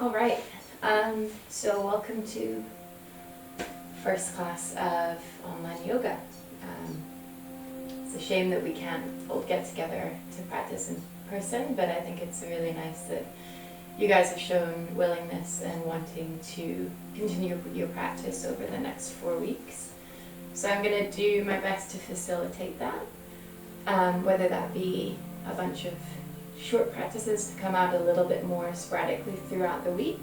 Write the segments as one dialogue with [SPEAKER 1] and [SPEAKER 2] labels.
[SPEAKER 1] All right, so welcome to first class of online yoga. It's a shame that we can't all get together to practice in person, but I think it's really nice that you guys have shown willingness and wanting to continue your practice over the next 4 weeks. So I'm going to do my best to facilitate that, whether that be a bunch of short practices to come out a little bit more sporadically throughout the week,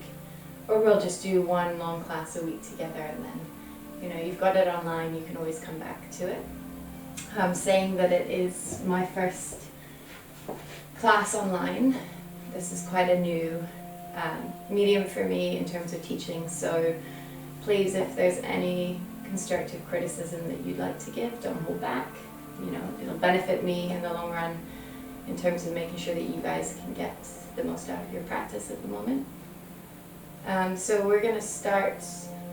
[SPEAKER 1] or we'll just do one long class a week together, and then you've got it online, you can always come back to it. I'm saying that it is my first class online. This is quite a new medium for me in terms of teaching, so please, if there's any constructive criticism that you'd like to give, don't hold back. It'll benefit me in the long run in terms of making sure that you guys can get the most out of your practice at the moment. So we're going to start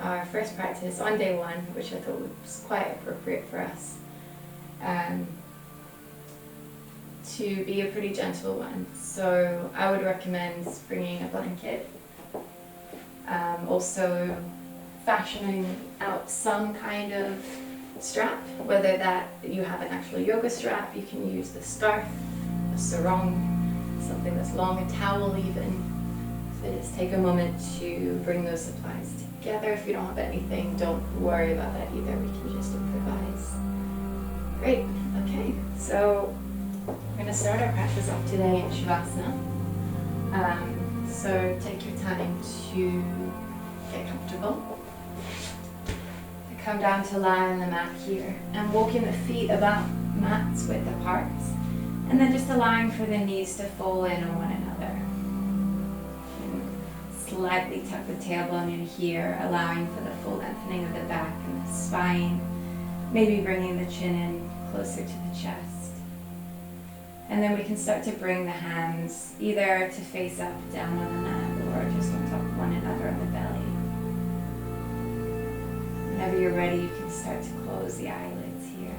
[SPEAKER 1] our first practice on day 1, which I thought was quite appropriate for us, to be a pretty gentle one. So I would recommend bringing a blanket, also fashioning out some kind of strap, whether that you have an actual yoga strap, you can use the scarf, a sarong, something that's long, a towel even. So just take a moment to bring those supplies together. If you don't have anything, don't worry about that either, we can just improvise. Great, okay, so we're going to start our practice off today in Shavasana. So take your time to get comfortable. Come down to lie on the mat here and walking the feet about mat's width apart, and then just allowing for the knees to fall in on one another. And slightly tuck the tailbone in here, allowing for the full lengthening of the back and the spine, maybe bringing the chin in closer to the chest. And then we can start to bring the hands either to face up, down on the mat, or just on top of one another on the belly. Whenever you're ready, you can start to close the eyelids here.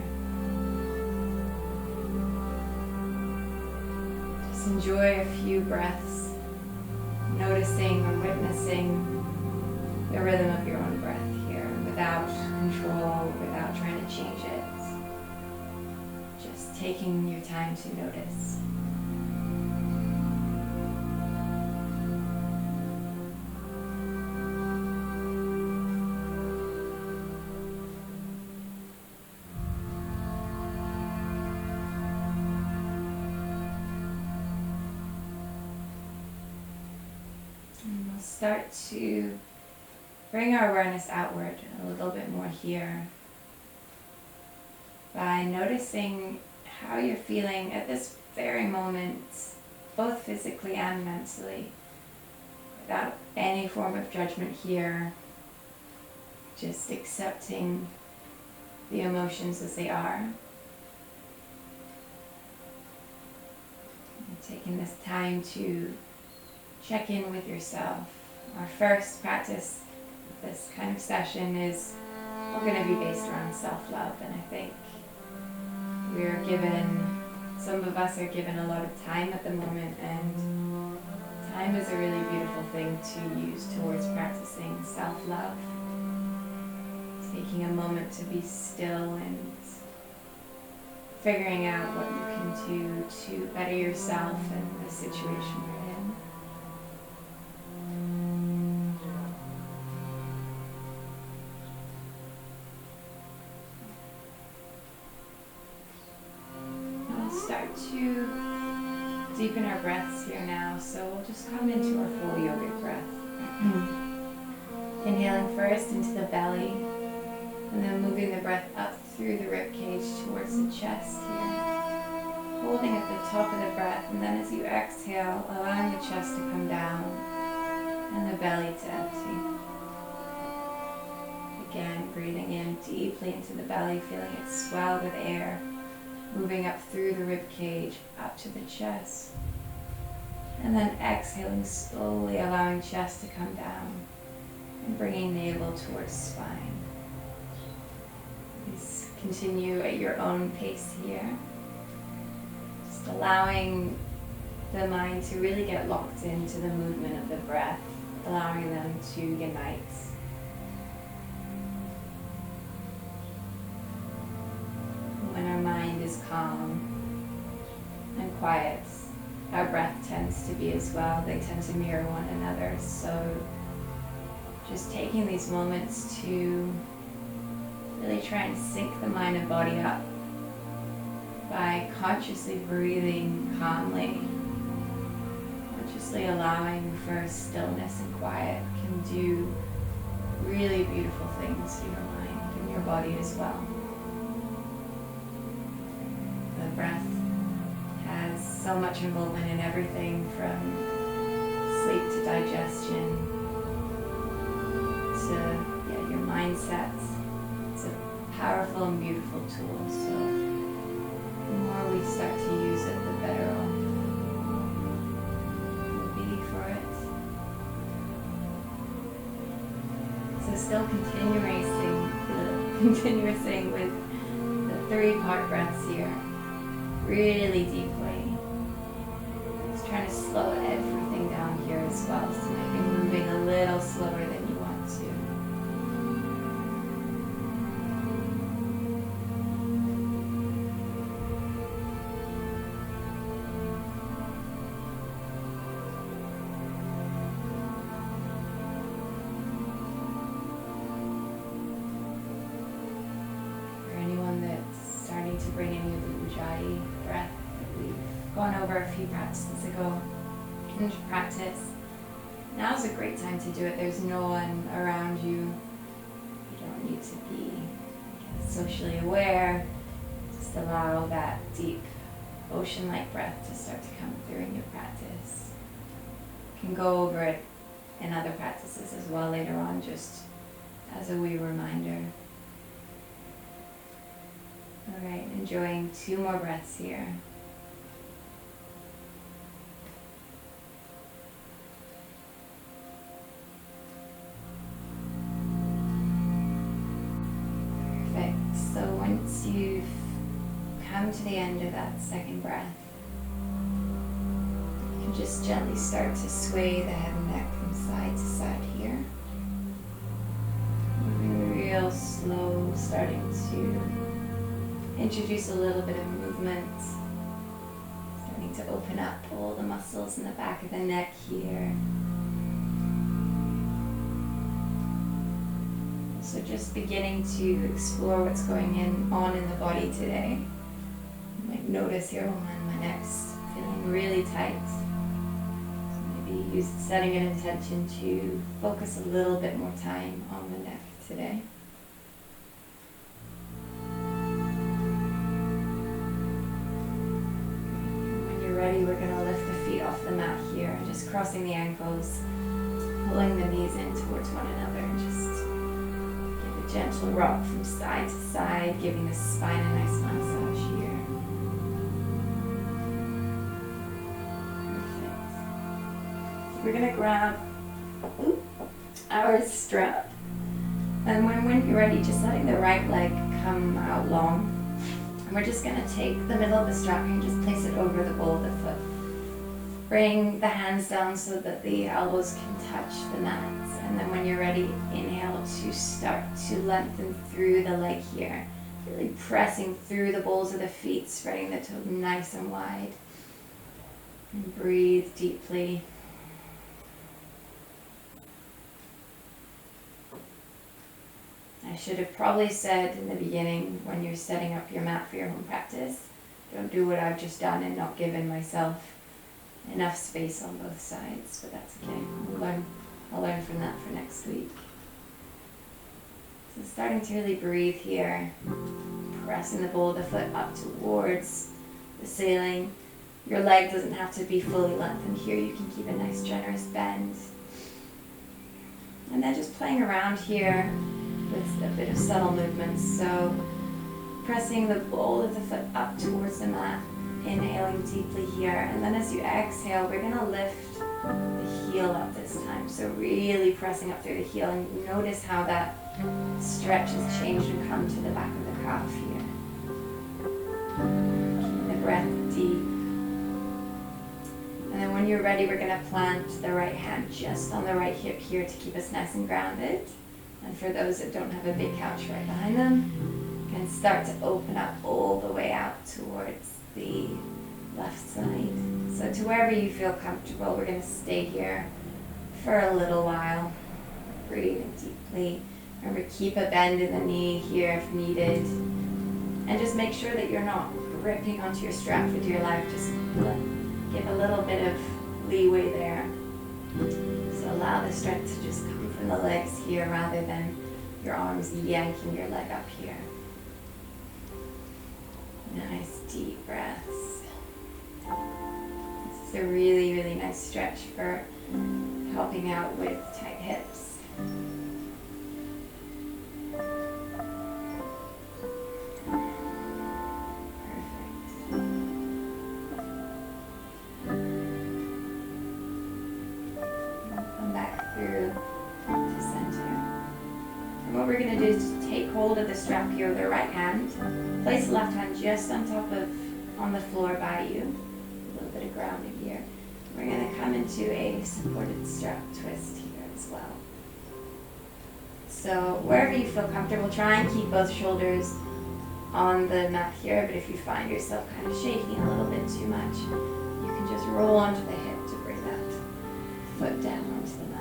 [SPEAKER 1] Just enjoy a few breaths, noticing or witnessing the rhythm of your own breath here, without control, without trying to change it. Just taking your time to notice. Start to bring our awareness outward a little bit more here by noticing how you're feeling at this very moment, both physically and mentally, without any form of judgment here, just accepting the emotions as they are. And taking this time to check in with yourself. Our first practice of this kind of session is all going to be based around self-love, and I think some of us are given a lot of time at the moment, and time is a really beautiful thing to use towards practicing self-love. Taking a moment to be still and figuring out what you can do to better yourself and the situation you're in. Start to deepen our breaths here now, so we'll just come into our full yogic breath. Inhaling first into the belly, and then moving the breath up through the rib cage towards the chest here. Holding at the top of the breath, and then as you exhale, allowing the chest to come down and the belly to empty. Again, breathing in deeply into the belly, feeling it swell with air. Moving up through the rib cage, up to the chest. And then exhaling slowly, allowing chest to come down and bringing navel towards spine. Please continue at your own pace here. Just allowing the mind to really get locked into the movement of the breath allowing them to unite. When our mind is calm and quiet, our breath tends to be as well. They tend to mirror one another. So just taking these moments to really try and sync the mind and body up by consciously breathing calmly, consciously allowing for stillness and quiet can do really beautiful things to your mind and your body as well. The breath has so much involvement in everything from sleep to digestion to your mindset. It's a powerful and beautiful tool. So the more we start to use it, the better off we'll be for it. So still continuing with the 3-part breaths here, really deeply. Just trying to slow everything down here as well, so maybe moving a little slower than you want to. To bring in the Ujjayi breath that we've gone over a few practices ago. And practice. Now's a great time to do it. There's no one around you. You don't need to be socially aware. Just allow that deep ocean-like breath to start to come through in your practice. You can go over it in other practices as well later on, just as a wee reminder. All right, enjoying 2 more breaths here. Perfect. So once you've come to the end of that second breath, you can just gently start to sway the head and neck from side to side here. Moving real slow, starting to introduce a little bit of movement, starting to open up all the muscles in the back of the neck here. So just beginning to explore what's going on in the body today. You might notice here when my neck's feeling really tight. So maybe setting an intention to focus a little bit more time on the neck today. Ready, we're going to lift the feet off the mat here, just crossing the ankles, pulling the knees in towards one another, and just give a gentle rock from side to side, giving the spine a nice massage here. Perfect. So we're going to grab our strap, and when you're ready, just letting the right leg come out long. And we're just going to take the middle of the strap here and just place it over the ball of the foot. Bring the hands down so that the elbows can touch the mat. And then when you're ready, inhale to start to lengthen through the leg here. Really pressing through the balls of the feet, spreading the toe nice and wide. And breathe deeply. I should have probably said in the beginning when you're setting up your mat for your home practice, don't do what I've just done and not given myself enough space on both sides, but that's okay. I'll learn from that for next week. So starting to really breathe here, pressing the ball of the foot up towards the ceiling. Your leg doesn't have to be fully lengthened here. You can keep a nice generous bend. And then just playing around here with a bit of subtle movements. So pressing the ball of the foot up towards the mat, inhaling deeply here. And then as you exhale, we're going to lift the heel up this time. So really pressing up through the heel, and notice how that stretch has changed and come to the back of the calf here. Keeping the breath deep. And then when you're ready, we're going to plant the right hand just on the right hip here to keep us nice and grounded. And for those that don't have a big couch right behind them, you can start to open up all the way out towards the left side. So to wherever you feel comfortable, we're going to stay here for a little while. Breathing deeply. Remember, keep a bend in the knee here if needed. And just make sure that you're not gripping onto your strap for dear life. Just give a little bit of leeway there. So allow the strength to just come from the legs here rather than your arms yanking your leg up here. Nice deep breaths. This is a really, really nice stretch for helping out with tight hips. We're going to do is just take hold of the strap here with our right hand, place the left hand just on the floor by you, a little bit of grounding here. We're going to come into a supported strap twist here as well. So wherever you feel comfortable, try and keep both shoulders on the mat here, but if you find yourself kind of shaking a little bit too much, you can just roll onto the hip to bring that foot down onto the mat.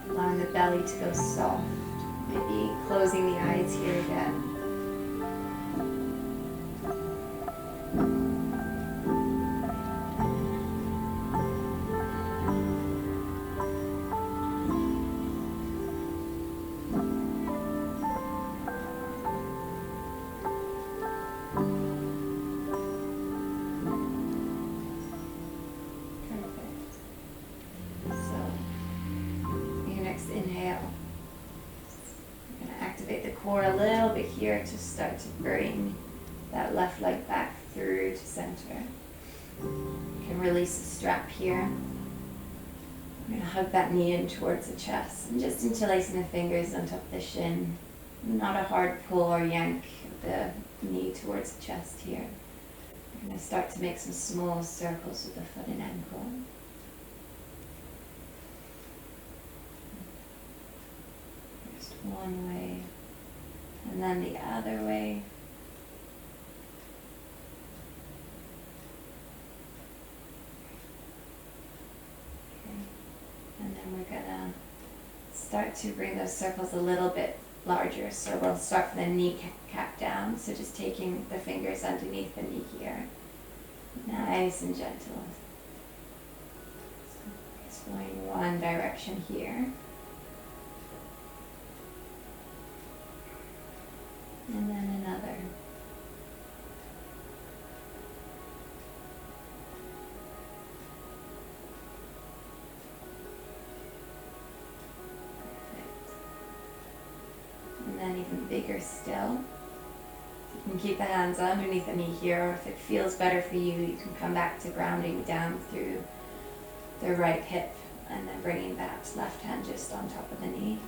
[SPEAKER 1] Allowing the belly to go soft, maybe closing the eyes here again. Inhale. I'm going to activate the core a little bit here to start to bring that left leg back through to center. You can release the strap here. I'm going to hug that knee in towards the chest and just interlacing the fingers on top of the shin. Not a hard pull or yank the knee towards the chest here. I'm going to start to make some small circles with the foot and ankle. One way and then the other way. Okay. And then we're gonna start to bring those circles a little bit larger. So we'll start from the kneecap down. So just taking the fingers underneath the knee here. Nice and gentle. So just going one direction here. And then another. Perfect. And then even bigger still. You can keep the hands underneath the knee here, or if it feels better for you, you can come back to grounding down through the right hip and then bringing that left hand just on top of the knee.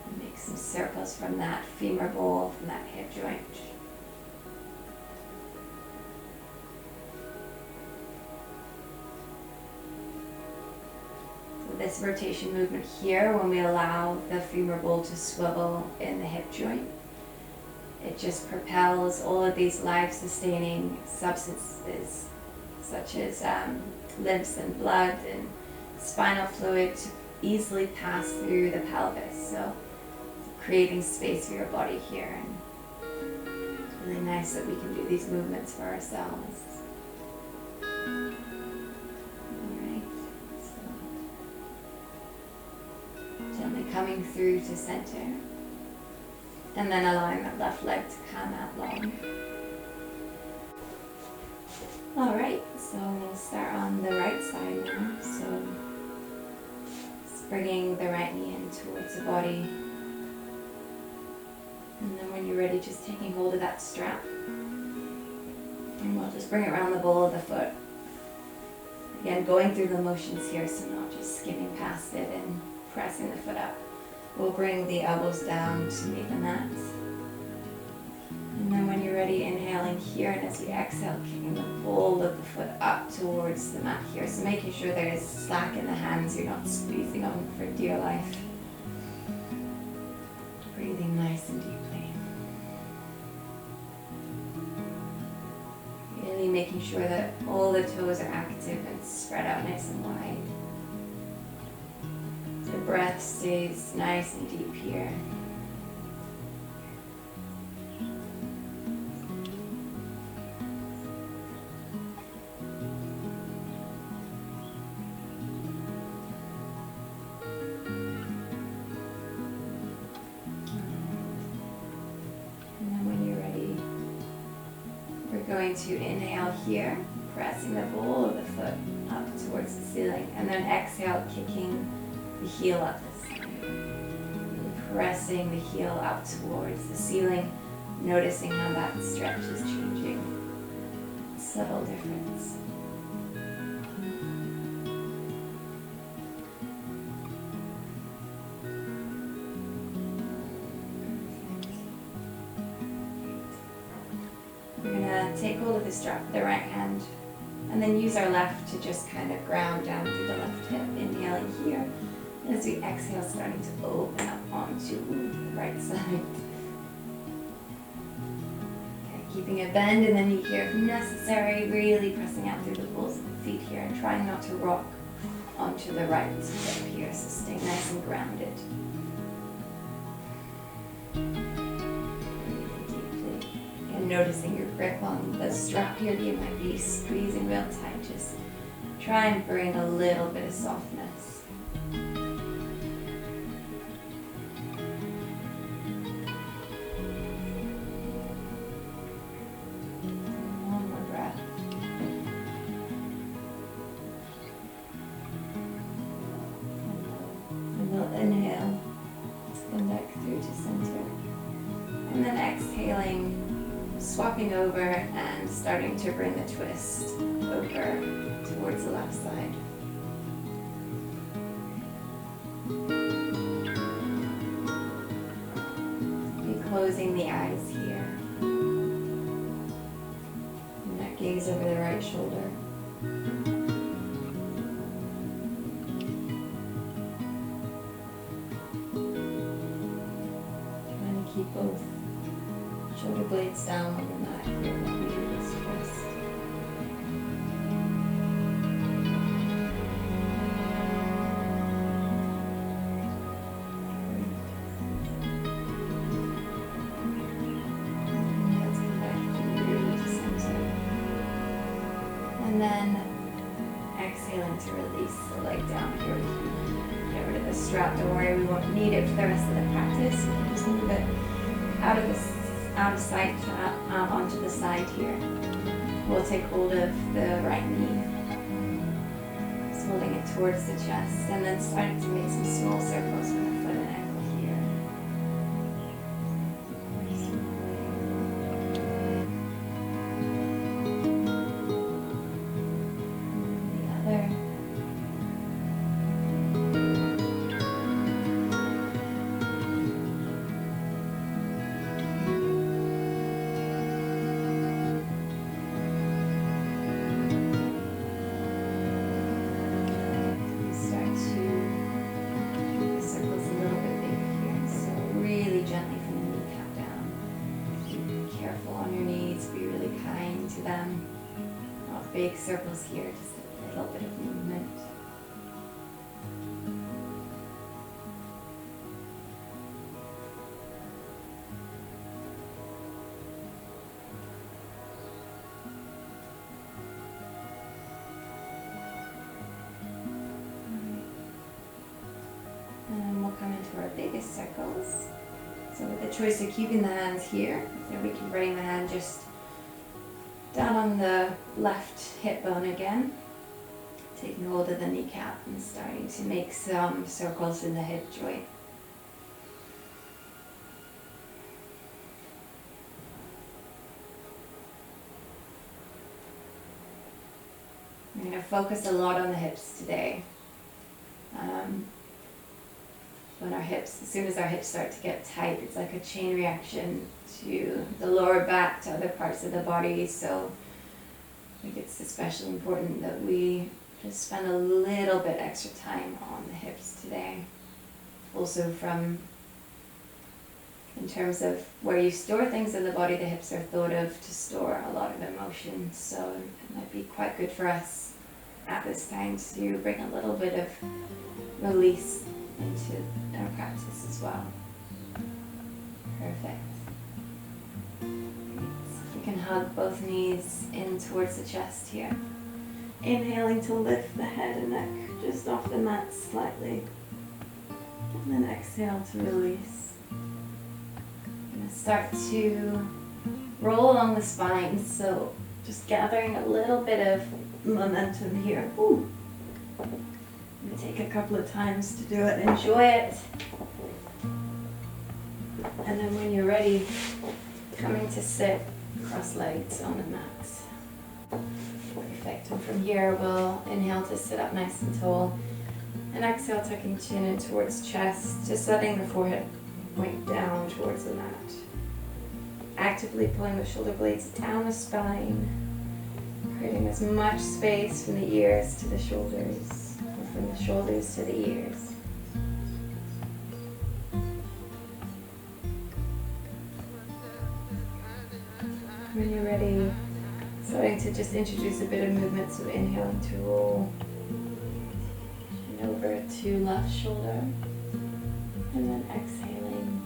[SPEAKER 1] And make some circles from that femur ball, from that hip joint. So this rotation movement here, when we allow the femur ball to swivel in the hip joint, it just propels all of these life-sustaining substances, such as lymph and blood and spinal fluid, to easily pass through the pelvis. So creating space for your body here, and it's really nice that we can do these movements for ourselves. Alright, so gently coming through to center, and then allowing that left leg to come out long. Alright, so we'll start on the right side now. So just bringing the right knee in towards the body. And then when you're ready, just taking hold of that strap. And we'll just bring it around the ball of the foot. Again, going through the motions here, so not just skimming past it and pressing the foot up. We'll bring the elbows down to meet the mat. And then when you're ready, inhaling inhaling here, and as we exhale, kicking the ball of the foot up towards the mat here. So making sure there is slack in the hands, you're not squeezing on for dear life. Breathing nice and deeply. Really making sure that all the toes are active and spread out nice and wide. The breath stays nice and deep here. Going to inhale here, pressing the ball of the foot up towards the ceiling, and then exhale, kicking the heel up this side. Pressing the heel up towards the ceiling, noticing how that stretch is changing. Subtle difference. Take hold of the strap with the right hand and then use our left to just kind of ground down through the left hip, inhaling here. And as we exhale, starting to open up onto the right side. Okay, keeping a bend in the knee here if necessary, really pressing out through the balls of the feet here and trying not to rock onto the right hip here, so stay nice and grounded. Noticing your grip on the strap here, you might be squeezing real tight. Just try and bring a little bit of softness. One more breath. And we'll inhale, come back through to center. And then exhaling, swapping over and starting to bring the twist over towards the left side. Be closing the eyes here. And that gaze over the right shoulder. Trying to keep both shoulder blades down on the mat here while we do this twist. And let's come back through to center. And then exhaling to release the leg down here. We can get rid of the strap. Don't worry, we won't need it for the rest of the practice. We can just move it out of sight onto the side here. We'll take hold of the right knee, just holding it towards the chest, and then starting to make some small circles with the foot and ankle here. And the other. Them. Not big circles here, just a little bit of movement. And we'll come into our biggest circles. So with the choice of keeping the hands here, then we can bring the hand just down on the left hip bone again, taking hold of the kneecap and starting to make some circles in the hip joint. I'm going to focus a lot on the hips today. when our hips, as soon as our hips start to get tight, it's like a chain reaction to the lower back, to other parts of the body. So I think it's especially important that we just spend a little bit extra time on the hips today. Also in terms of where you store things in the body, the hips are thought of to store a lot of emotions. So it might be quite good for us at this time to bring a little bit of release into our practice as well. Perfect. You can hug both knees in towards the chest here. Inhaling to lift the head and neck just off the mat slightly. And then exhale to release. I'm going to start to roll along the spine, so just gathering a little bit of momentum here. Ooh. I'm going to take a couple of times to do it. Enjoy it. And then when you're ready, coming to sit cross-legged on the mat. Perfect. And from here, we'll inhale to sit up nice and tall. And exhale, tucking chin in towards chest, just letting the forehead point down towards the mat. Actively pulling the shoulder blades down the spine, creating as much space from the ears to the shoulders, or from the shoulders to the ears. When you're ready, starting to just introduce a bit of movement, so inhaling to roll and over to left shoulder, and then exhaling,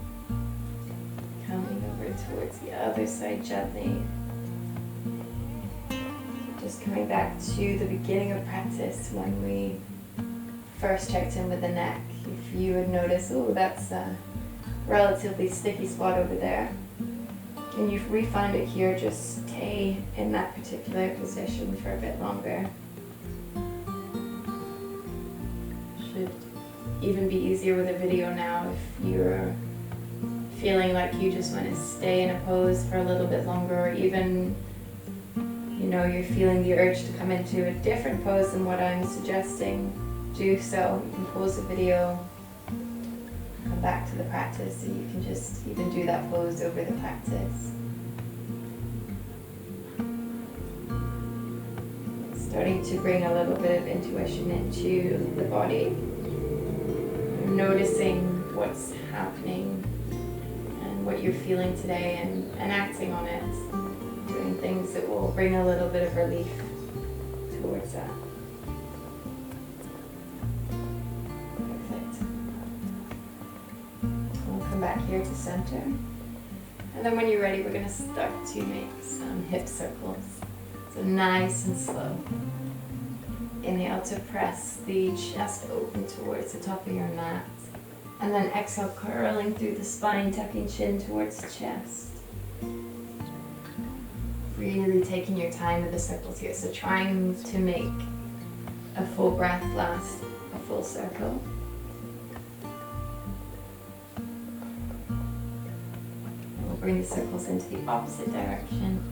[SPEAKER 1] coming over towards the other side gently. Just coming back to the beginning of practice when we first checked in with the neck. If you would notice, oh, that's a relatively sticky spot over there, and you re-find it here, just stay in that particular position for a bit longer. Should even be easier with a video now if you're feeling like you just want to stay in a pose for a little bit longer, or even you're feeling the urge to come into a different pose than what I'm suggesting. Do so. You can pause the video, come back to the practice, and you can just even do that pose over the practice. Starting to bring a little bit of intuition into the body, noticing what's happening and what you're feeling today, and acting on it, doing things that will bring a little bit of relief towards that. Perfect. We'll come back here to center, and then when you're ready, we're going to start to make some hip circles. So nice and slow. Inhale to press the chest open towards the top of your mat. And then exhale, curling through the spine, tucking chin towards the chest. Really taking your time with the circles here. So trying to make a full breath last a full circle. And we'll bring the circles into the opposite direction.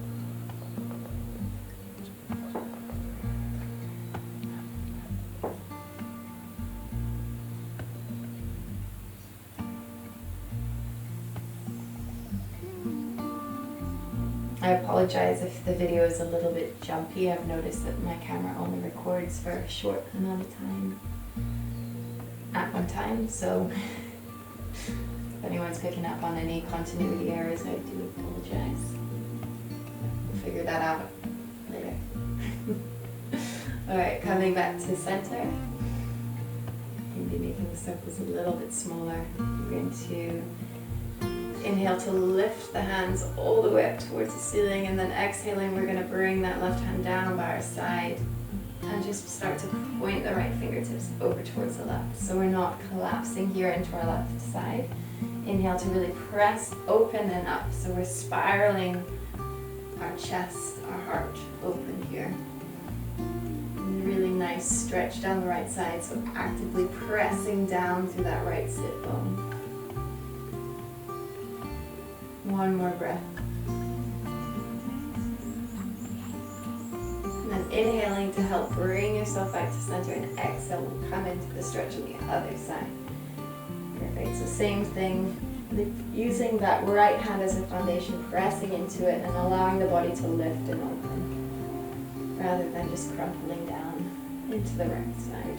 [SPEAKER 1] I apologize if the video is a little bit jumpy. I've noticed that my camera only records for a short amount of time at one time, so if anyone's picking up on any continuity errors, I do apologize. We'll figure that out later. Alright, coming back to center. Maybe making the circles a little bit smaller. We're going to inhale to lift the hands all the way up towards the ceiling, and then exhaling, we're going to bring that left hand down by our side and just start to point the right fingertips over towards the left. So we're not collapsing here into our left side. Inhale to really press open and up. So we're spiraling our chest, our heart open here. And really nice stretch down the right side. So actively pressing down through that right sit bone. One more breath. And then inhaling to help bring yourself back to center, and exhale, we'll come into the stretch on the other side. Perfect. So same thing, using that right hand as a foundation, pressing into it and allowing the body to lift and open, rather than just crumpling down into the right side.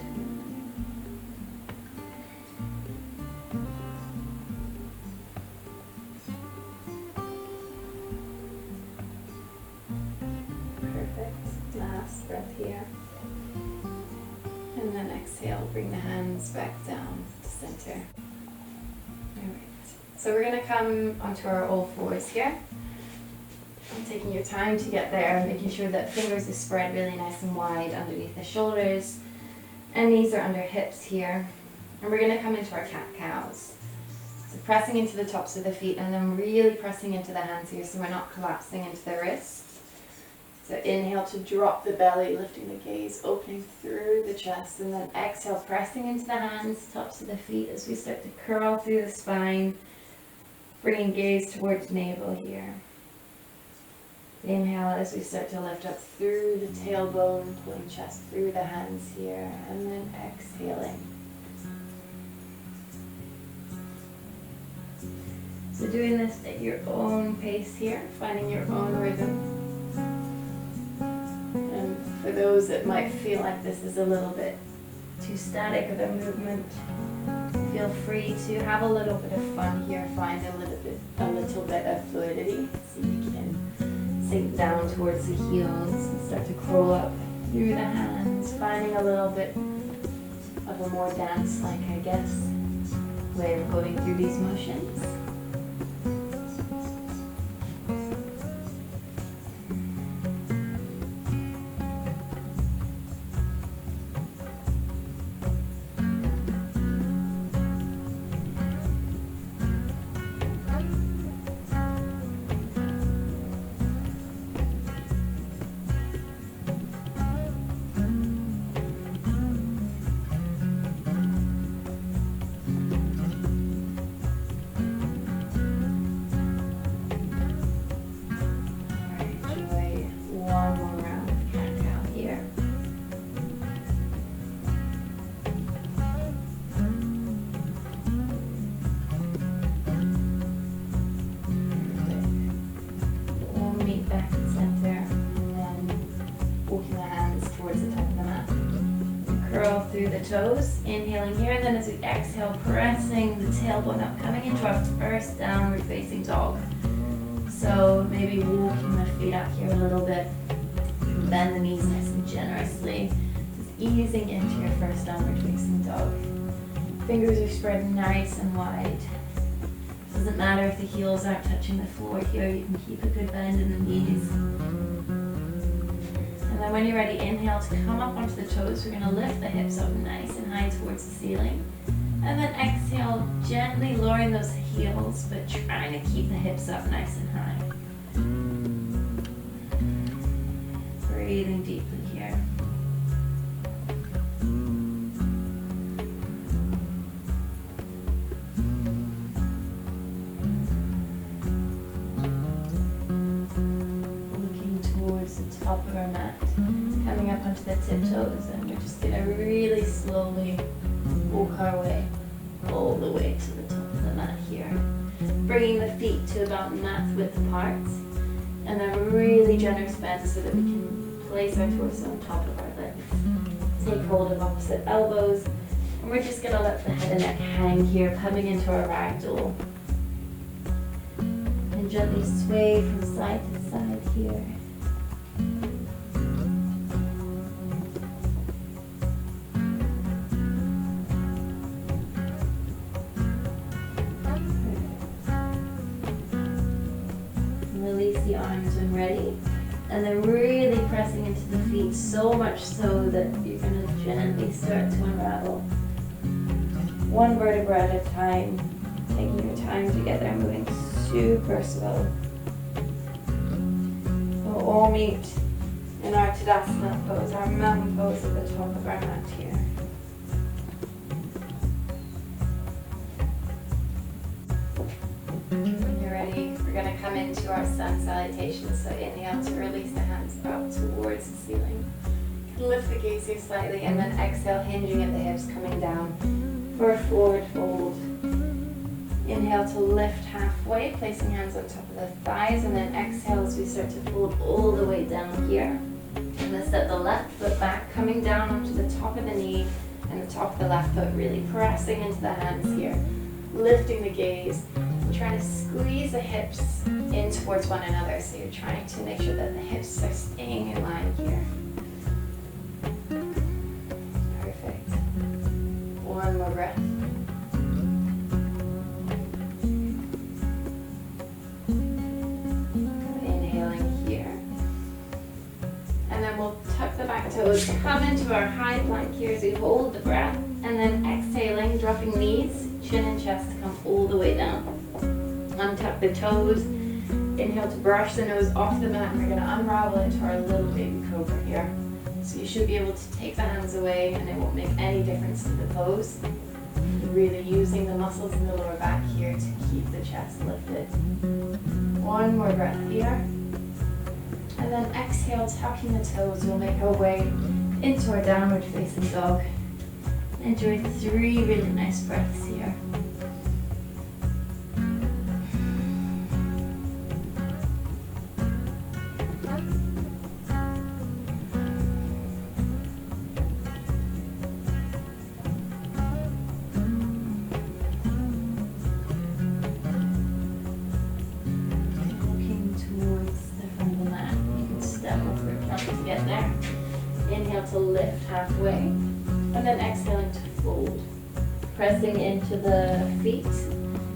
[SPEAKER 1] Perfect. Last breath here. And then exhale, bring the hands back down to center. Alright, so we're going to come onto our all fours here. I'm taking your time to get there, making sure that fingers are spread really nice and wide underneath the shoulders. And knees are under hips here. And we're going to come into our cat-cows. So pressing into the tops of the feet and then really pressing into the hands here so we're not collapsing into the wrists. So inhale to drop the belly, lifting the gaze, opening through the chest, and then exhale, pressing into the hands, tops of the feet as we start to curl through the spine, bringing gaze towards navel here. Inhale as we start to lift up through the tailbone, pulling chest through the hands here, and then exhaling. So doing this at your own pace here, finding your own rhythm. For those that might feel like this is a little bit too static of a movement, feel free to have a little bit of fun here, find a little bit of fluidity. So you can sink down towards the heels and start to crawl up through the hands, finding a little bit of a more dance-like, I guess, way of going through these motions. Through the toes, inhaling here, and then as we exhale, pressing the tailbone up, coming into our first downward facing dog. So maybe walking the feet up here a little bit, bend the knees nice and generously, just easing into your first downward facing dog. Fingers are spread nice and wide. Doesn't matter if the heels aren't touching the floor here, you can keep a good bend in the knees. And then when you're ready, inhale to come up onto the toes. We're going to lift the hips up nice and high towards the ceiling. And then exhale, gently lowering those heels, but trying to keep the hips up nice and high. Breathing deeply here. Looking towards the top of our mat. Coming up onto the tiptoes, and we're just going to really slowly walk our way all the way to the top of the mat here. Bringing the feet to about mat width apart, and then a really generous bend so that we can place our torso on top of our legs. Take hold of opposite elbows, and we're just going to let the head and neck hang here, coming into our ragdoll. And gently sway from side to side here. Release the arms when ready, and then really pressing into the feet, so much so that you're going to gently start to unravel. One vertebra at a time, taking your time to get there, moving super slow. We'll all meet in our Tadasana pose, our mountain pose at the top of our mat here. When you're ready, we're going to come into our sun salutation. So inhale to release the hands up towards the ceiling. Lift the gaze here slightly, and then exhale, hinging at the hips, coming down for a forward fold. Inhale to lift halfway, placing hands on top of the thighs, and then exhale as we start to fold all the way down here. And then step the left foot back, coming down onto the top of the knee and the top of the left foot, really pressing into the hands here. Lifting the gaze and trying to squeeze the hips in towards one another. So you're trying to make sure that the hips are staying in line here. Perfect. One more breath. Inhaling here. And then we'll tuck the back toes, come into our high plank here as we hold the breath. And then exhaling, dropping knees, chin and chest to come all the way down. Untuck the toes. Inhale to brush the nose off the mat. We're going to unravel into our little baby cobra here. So you should be able to take the hands away and it won't make any difference to the pose. Really using the muscles in the lower back here to keep the chest lifted. One more breath here. And then exhale, tucking the toes. We'll make our way into our downward facing dog. Enjoy 3 really nice breaths here. Looking towards the front of the mat. You can step over it to get there. Inhale to lift halfway. And then exhaling to fold. Pressing into the feet.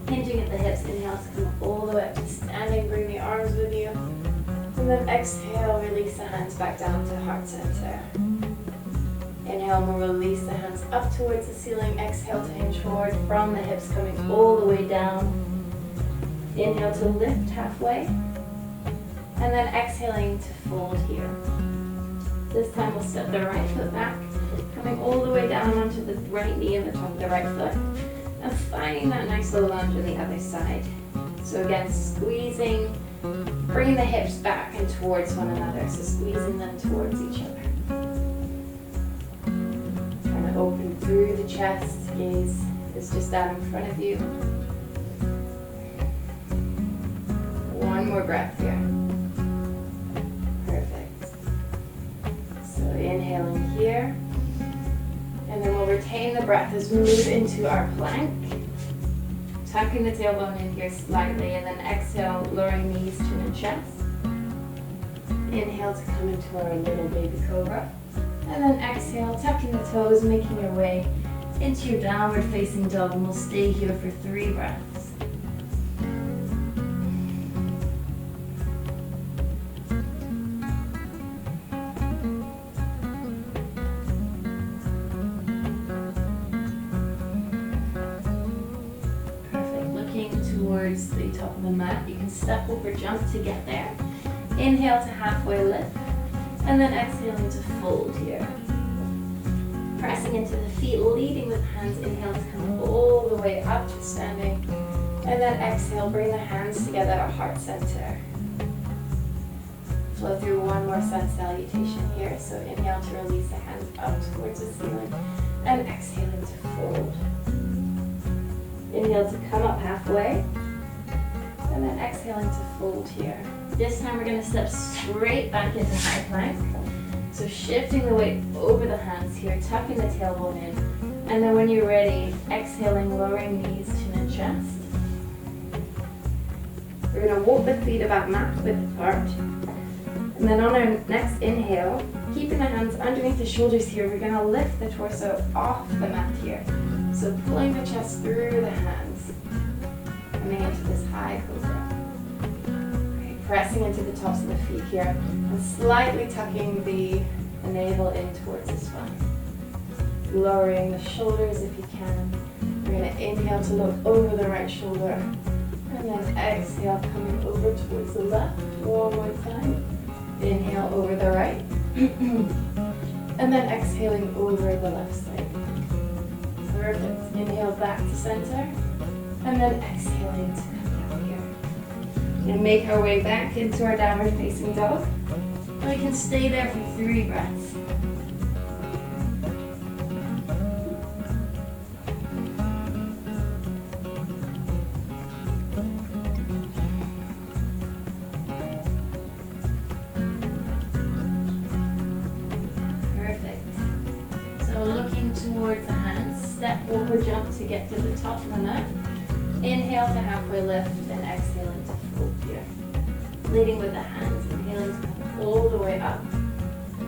[SPEAKER 1] Hinging at the hips. Inhale to come all the way up to standing. Bring the arms with you. And then exhale, release the hands back down to heart center. Inhale, we'll release the hands up towards the ceiling. Exhale to hinge forward from the hips, coming all the way down. Inhale to lift halfway. And then exhaling to fold here. This time we'll step the right foot back. Coming all the way down onto the right knee and the top of the right foot. And finding that nice low lunge on the other side. So again, squeezing, bringing the hips back and towards one another. So squeezing them towards each other. Trying to open through the chest. Gaze is just out in front of you. One more breath here. Perfect. So inhaling here. And then we'll retain the breath as we move into our plank. Tucking the tailbone in here slightly, and then exhale, lowering knees, chin and chest. Inhale to come into our little baby cobra. And then exhale, tucking the toes, making your way into your downward facing dog, and we'll stay here for 3 breaths. Towards the top of the mat. You can step over, jump to get there. Inhale to halfway lift, and then exhaling to fold here. Pressing into the feet, leading with hands. Inhale to come all the way up to standing, and then exhale, bring the hands together at heart center. Flow through one more sun salutation here. So inhale to release the hands up towards the ceiling, and exhaling to fold. Inhale to come up halfway, and then exhaling to fold here. This time we're going to step straight back into high plank. So shifting the weight over the hands here, tucking the tailbone in, and then when you're ready, exhaling, lowering knees, chin and chest. We're going to walk the feet about mat width apart. And then on our next inhale, keeping the hands underneath the shoulders here, we're going to lift the torso off the mat here. So pulling the chest through the hands, coming into this high cobra. Great. Pressing into the tops of the feet here, and slightly tucking the navel in towards the spine. Lowering the shoulders if you can. We're going to inhale to look over the right shoulder, and then exhale, coming over towards the left. One more time. Inhale over the right, and then exhaling over the left side. Perfect. Inhale back to center, and then exhaling to come down here. And make our way back into our downward facing dog. And we can stay there for 3 breaths. step over jump to get to the top of the mat. Inhale to halfway lift and exhale into fold here. Leading with the hands, inhaling to come all the way up.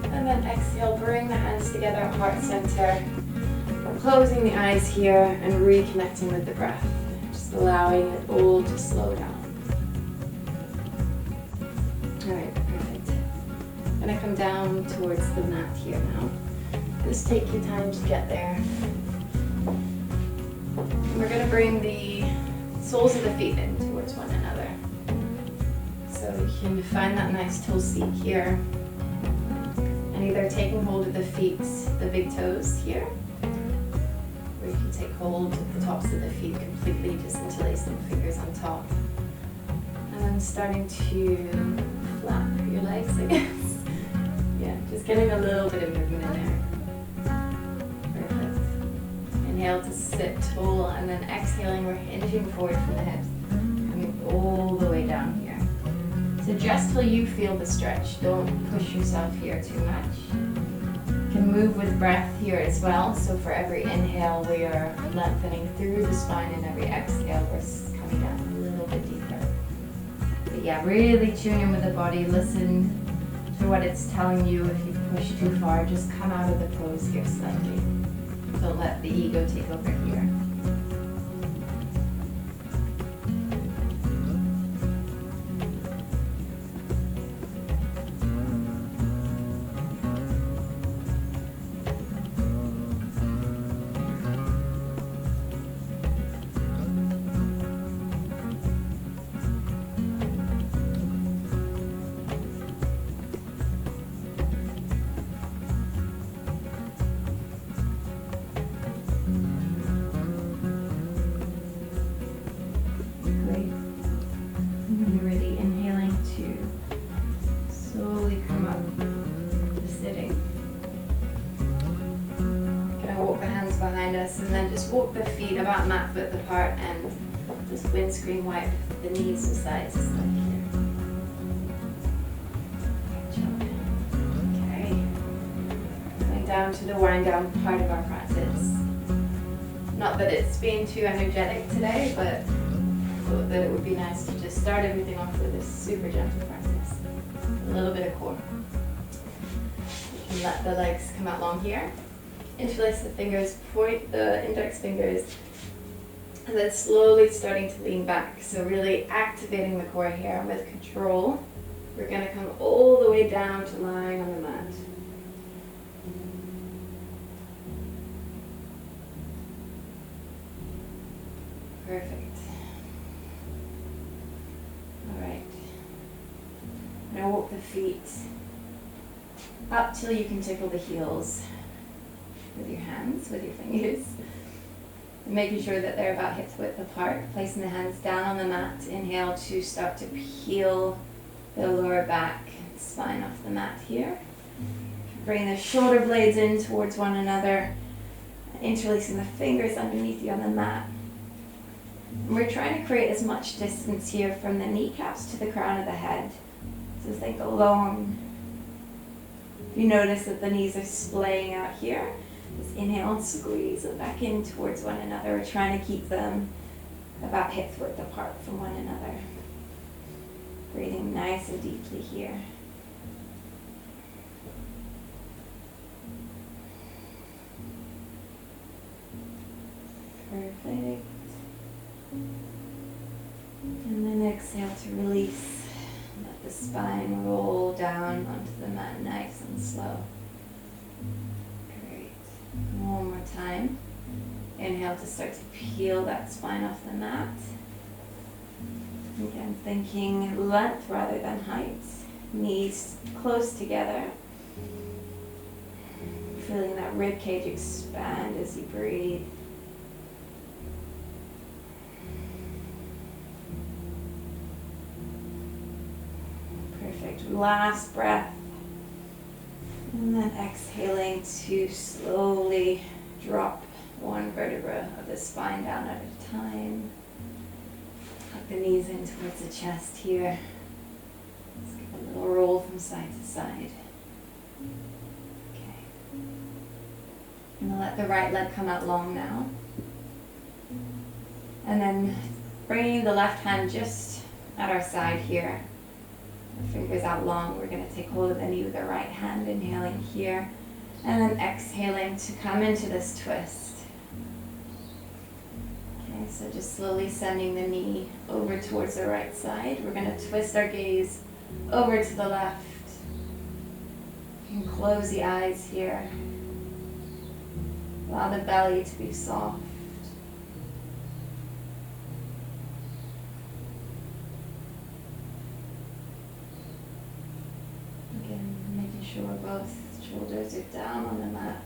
[SPEAKER 1] And then exhale, bring the hands together at heart center. Closing the eyes here and reconnecting with the breath. Just allowing it all to slow down. Alright, perfect. I'm going to come down towards the mat here now. Just take your time to get there. And we're going to bring the soles of the feet in towards one another. So you can find that nice toe seat here. And either taking hold of the feet, the big toes here, or you can take hold of the tops of the feet completely, just interlacing the fingers on top. And then starting to flap your legs, I guess. Yeah, just getting a little bit of movement in there. Perfect. Inhale to sit tall, and then exhaling, we're hinging forward from the hips, coming all the way down here. So just till you feel the stretch, don't push yourself here too much. You can move with breath here as well. So for every inhale, we are lengthening through the spine, and every exhale, we're coming down a little bit deeper. But yeah, really tune in with the body. Listen to what it's telling you. If you push too far, just come out of the pose here slightly. Don't let the ego take over here. And then just walk the feet about mat width apart and just windscreen wipe the knees to sides just like here. Okay. Going down to the wind down part of our practice. Not that it's been too energetic today, but I thought that it would be nice to just start everything off with this super gentle practice. A little bit of core. You can let the legs come out long here. Interlace the fingers, point the index fingers, and then slowly starting to lean back. So really activating the core here. And with control, we're going to come all the way down to lying on the mat. Perfect. All right. Now walk the feet up till you can tickle the heels. With your hands, with your fingers. And making sure that they're about hip width apart. Placing the hands down on the mat. Inhale to start to peel the lower back spine off the mat here. Bring the shoulder blades in towards one another. Interlacing the fingers underneath you on the mat. And we're trying to create as much distance here from the kneecaps to the crown of the head. So think along. If you notice that the knees are splaying out here, just inhale and squeeze them back in towards one another. We're trying to keep them about hip width apart from one another. Breathing nice and deeply here. Perfect. And then exhale to release. Let the spine roll down onto the mat nice and slow. One more time. Inhale to start to peel that spine off the mat. Again, thinking length rather than height. Knees close together. Feeling that rib cage expand as you breathe. Perfect. Last breath. And then exhaling to slowly drop one vertebra of the spine down at a time. Tuck the knees in towards the chest here. Let's give a little roll from side to side. Okay. Gonna let the right leg come out long now. And then bringing the left hand just at our side here. The fingers out long. We're gonna take hold of the knee with the right hand, inhaling here. And then exhaling to come into this twist. Okay, so just slowly sending the knee over towards the right side. We're gonna twist our gaze over to the left. You can close the eyes here. Allow the belly to be soft. Again, making sure both shoulders are down on the mat.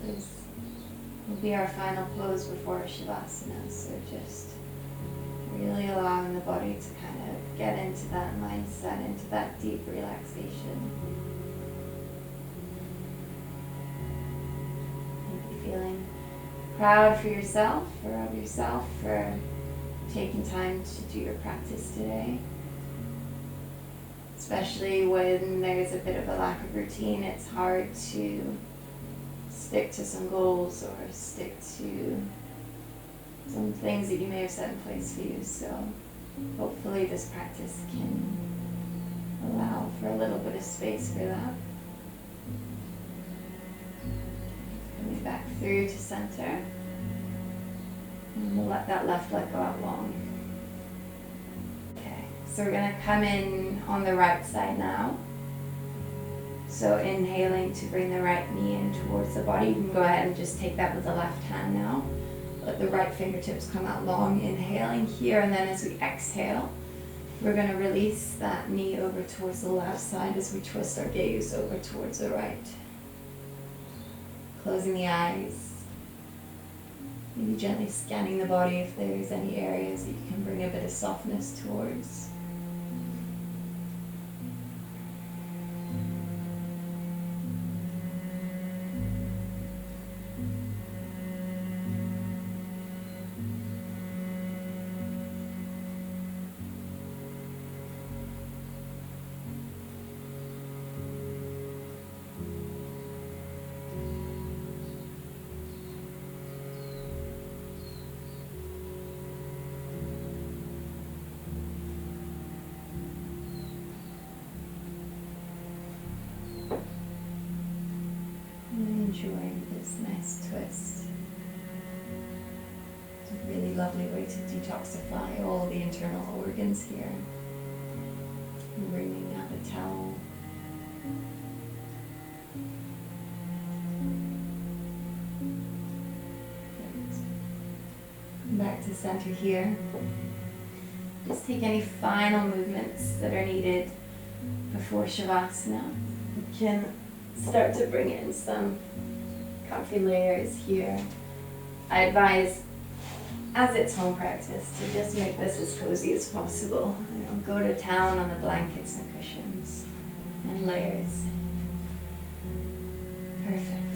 [SPEAKER 1] This will be our final pose before Shavasana, so just really allowing the body to kind of get into that mindset, into that deep relaxation. Maybe feeling proud for yourself or of yourself for taking time to do your practice today. Especially when there's a bit of a lack of routine, it's hard to stick to some goals or stick to some things that you may have set in place for you. So hopefully this practice can allow for a little bit of space for that. Coming back through to center. And we'll let that left leg go out long. Okay, so we're going to come in on the right side now. So inhaling to bring the right knee in towards the body. You can go ahead and just take that with the left hand now. Let the right fingertips come out long, inhaling here, and then as we exhale, we're going to release that knee over towards the left side as we twist our gaze over towards the right. Closing the eyes. Maybe gently scanning the body if there's any areas that you can bring a bit of softness towards. Enjoying this nice twist. It's a really lovely way to detoxify all the internal organs here. And bringing out the towel. Good. Back to center here. Just take any final movements that are needed before Shavasana. You can start to bring in some comfy layers here. I advise, as it's home practice, to just make this as cozy as possible. Go to town on the blankets and cushions and layers. Perfect.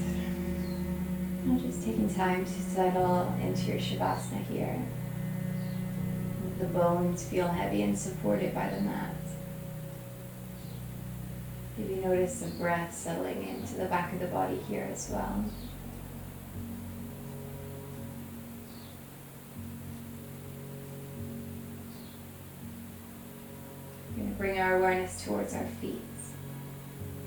[SPEAKER 1] Now just taking time to settle into your Shavasana here. Let the bones feel heavy and supported by the mat. Maybe notice the breath settling into the back of the body here as well. We're going to bring our awareness towards our feet.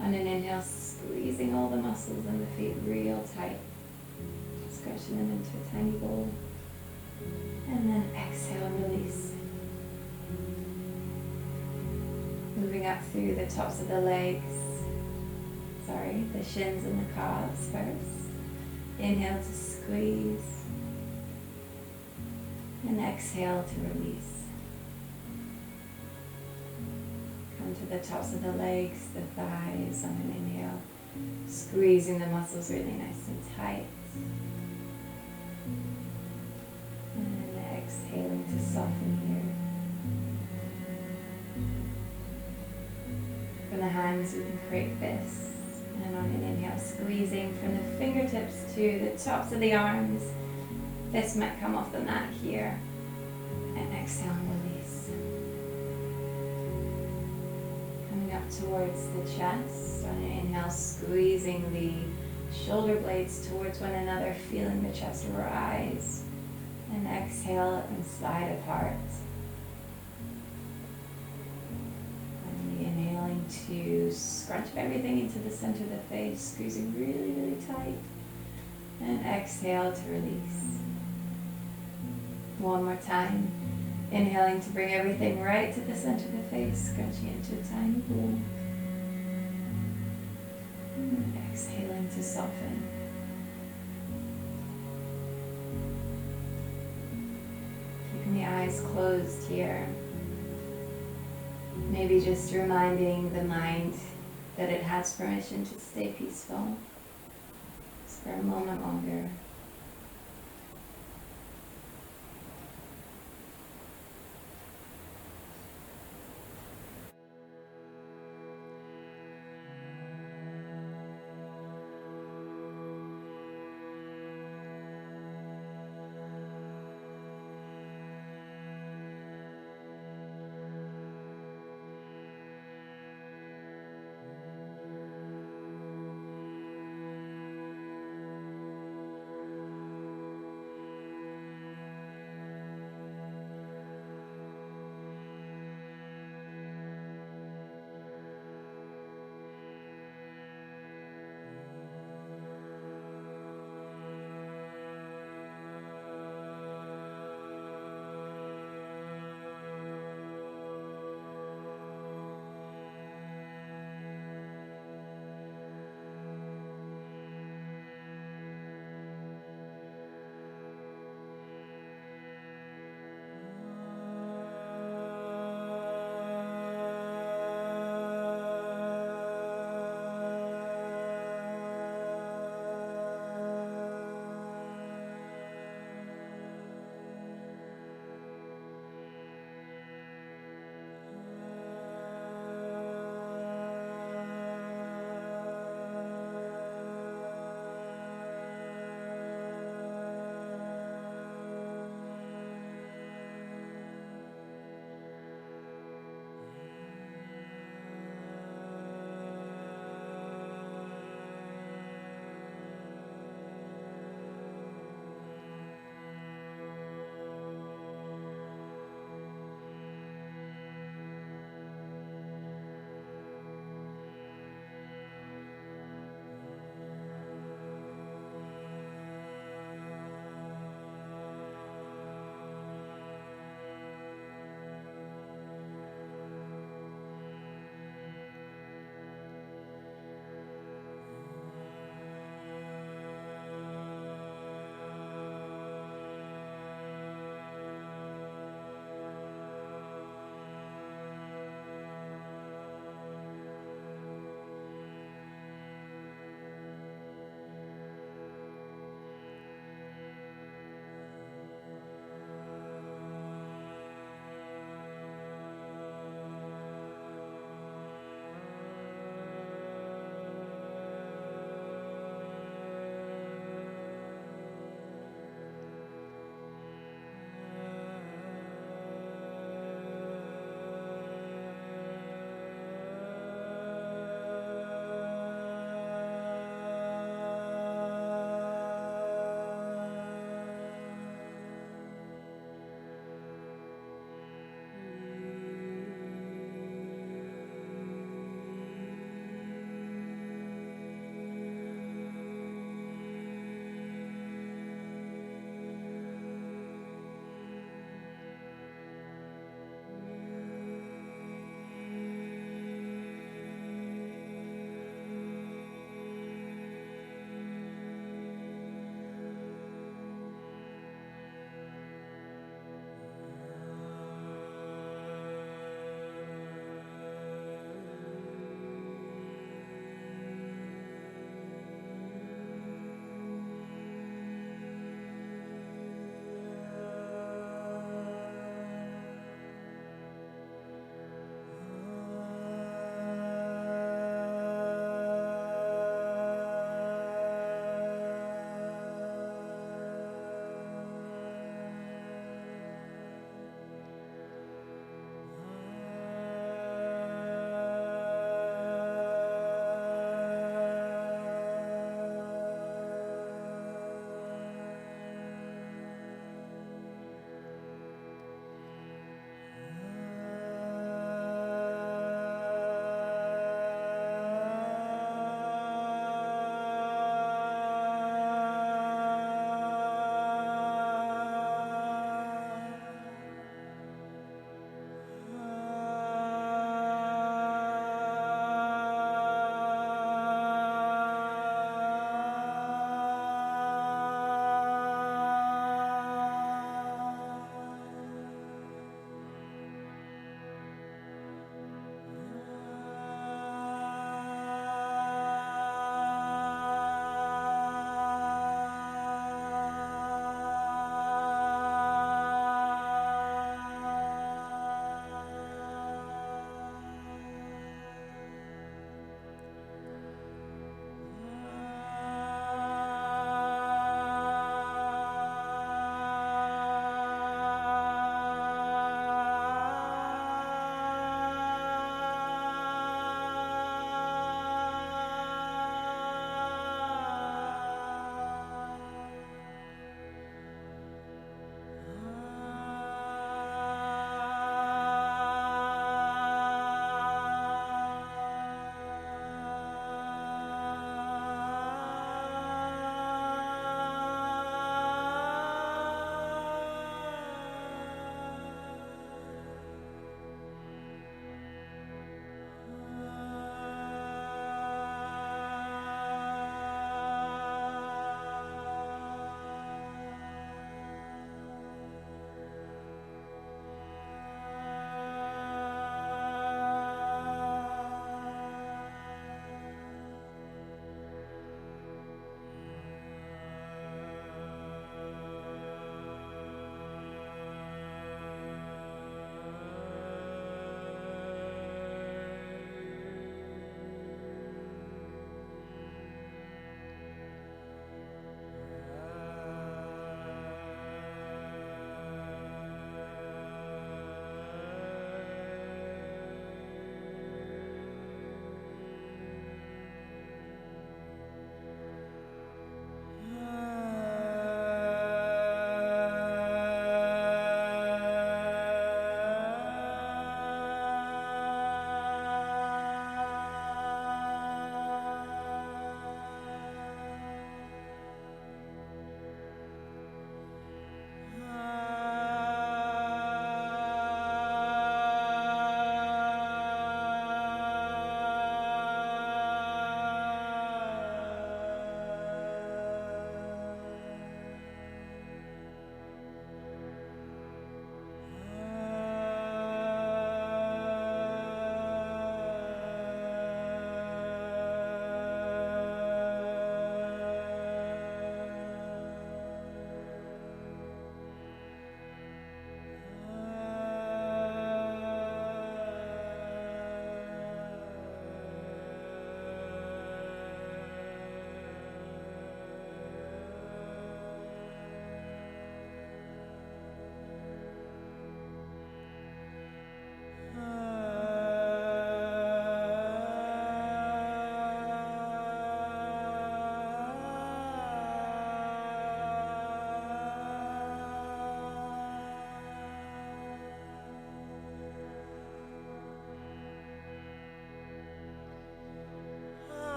[SPEAKER 1] On an inhale, squeezing all the muscles in the feet real tight. Stretching them into a tiny bowl. And then exhale and release. Moving up through the tops of the legs. The shins and the calves first. Inhale to squeeze. And exhale to release. Come to the tops of the legs, the thighs on an inhale. Squeezing the muscles really nice and tight. And exhaling to soften here. From the hands we can create fists. And on an inhale, squeezing from the fingertips to the tops of the arms. Fist might come off the mat here. exhale and release. Coming up towards the chest. On an inhale, squeezing the shoulder blades towards one another, feeling the chest rise. And exhale inside of heart. Inhaling to scrunch everything into the center of the face, squeezing really, really tight. And exhale to release. One more time. Inhaling to bring everything right to the center of the face, scrunching into a tiny ball. And exhaling to soften. Keeping the eyes closed here. Maybe just reminding the mind that it has permission to stay peaceful just for a moment longer.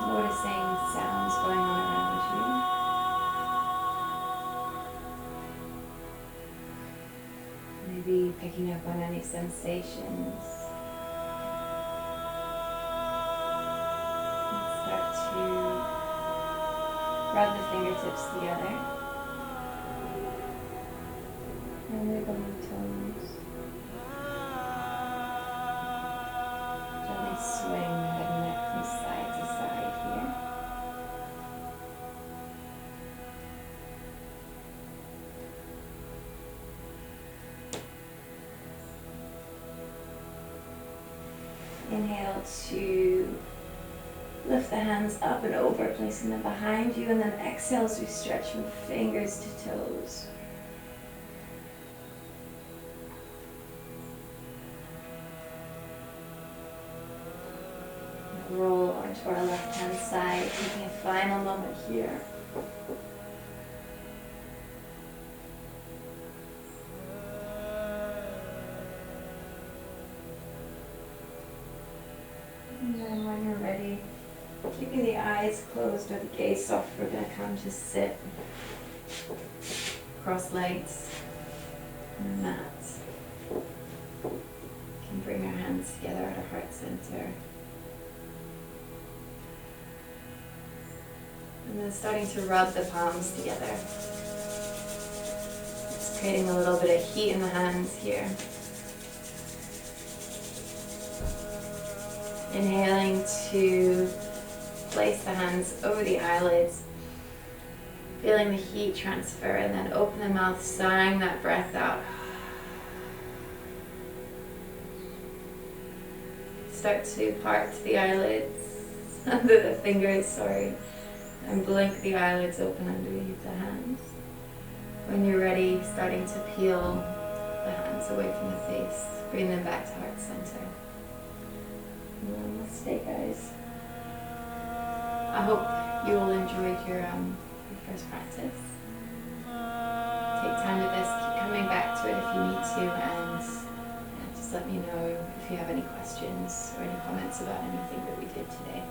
[SPEAKER 1] Noticing sounds going on around you. Maybe picking up on any sensations. Start to rub the fingertips together. And wiggle the toes. Gently swing the head and neck from side to side here. Inhale to lift the hands up and over, placing them behind you, and then exhale as we stretch from fingers to toes. Roll onto our left hand side, taking a final moment here. And then when you're ready, keeping the eyes closed or the gaze soft, we're going to come to sit. Cross legs on the mat. We can bring our hands together at our heart center. And then starting to rub the palms together. It's creating a little bit of heat in the hands here. Inhaling to place the hands over the eyelids, feeling the heat transfer, and then open the mouth, sighing that breath out. Start to part the eyelids, under the fingers, sorry, and blink the eyelids open underneath the hands. When you're ready, starting to peel the hands away from the face, bring them back to heart center. Namaste, guys. I hope you all enjoyed your first practice. Take time with this, keep coming back to it if you need to, and just let me know if you have any questions or any comments about anything that we did today.